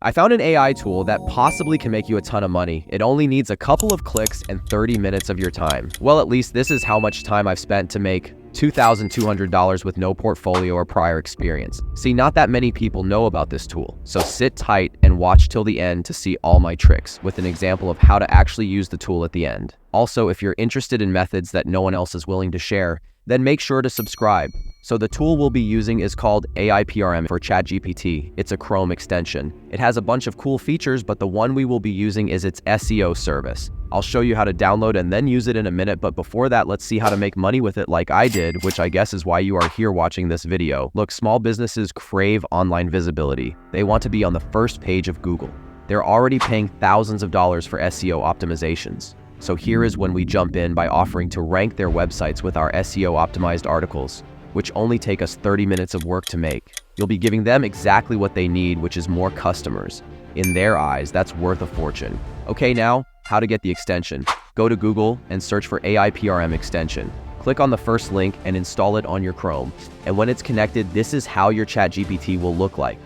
I found an AI tool that possibly can make you a ton of money. It only needs a couple of clicks and 30 minutes of your time. Well, at least this is how much time I've spent to make $2,200 with no portfolio or prior experience. See, not that many people know about this tool, so sit tight and watch till the end to see all my tricks with an example of how to actually use the tool at the end. Also, if you're interested in methods that no one else is willing to share, then make sure to subscribe. So the tool we'll be using is called AI PRM for ChatGPT. It's a Chrome extension. It has a bunch of cool features, but the one we will be using is its SEO service. I'll show you how to download and then use it in a minute, but before that, let's see how to make money with it like I did, which I guess is why you are here watching this video. Look, small businesses crave online visibility. They want to be on the first page of Google. They're already paying thousands of dollars for SEO optimizations. So here is when we jump in by offering to rank their websites with our SEO optimized articles, which only take us 30 minutes of work to make. You'll be giving them exactly what they need, which is more customers. In their eyes, that's worth a fortune. Okay, now, how to get the extension. Go to Google and search for AI PRM extension. Click on the first link and install it on your Chrome. And when it's connected, this is how your ChatGPT will look like.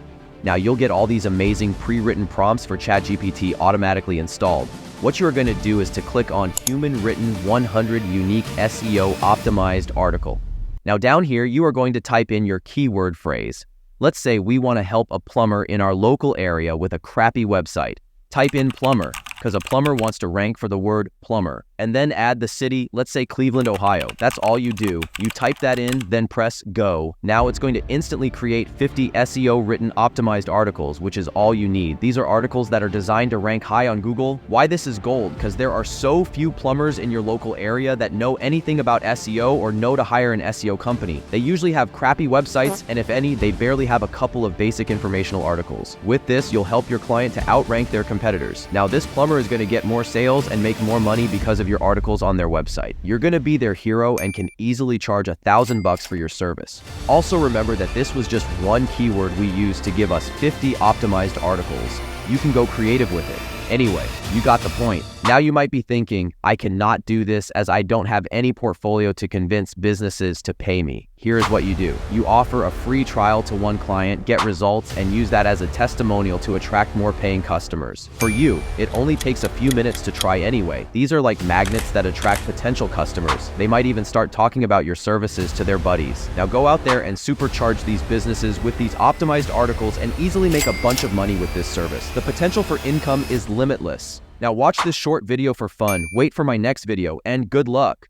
Now you'll get all these amazing pre-written prompts for ChatGPT automatically installed. What you are going to do is to click on human-written 100 unique SEO optimized article. Now down here, you are going to type in your keyword phrase. Let's say we want to help a plumber in our local area with a crappy website. Type in plumber, because a plumber wants to rank for the word plumber, and then add the city, let's say Cleveland, Ohio. That's all you do. You type that in, then press go. Now it's going to instantly create 50 SEO written optimized articles, which is all you need. These are articles that are designed to rank high on Google. Why this is gold? Because there are so few plumbers in your local area that know anything about SEO or know to hire an SEO company. They usually have crappy websites, and if any, they barely have a couple of basic informational articles. With this, you'll help your client to outrank their competitors. Now this plumber is going to get more sales and make more money because of your articles on their website. You're going to be their hero and can easily charge $1,000 for your service. Also remember that this was just one keyword we used to give us 50 optimized articles. You can go creative with it. Anyway, you got the point. Now you might be thinking, I cannot do this as I don't have any portfolio to convince businesses to pay me. Here's what you do. You offer a free trial to one client, get results, and use that as a testimonial to attract more paying customers. For you, it only takes a few minutes to try anyway. These are like magnets that attract potential customers. They might even start talking about your services to their buddies. Now go out there and supercharge these businesses with these optimized articles and easily make a bunch of money with this service. The potential for income is limitless. Now watch this short video for fun, wait for my next video, and good luck!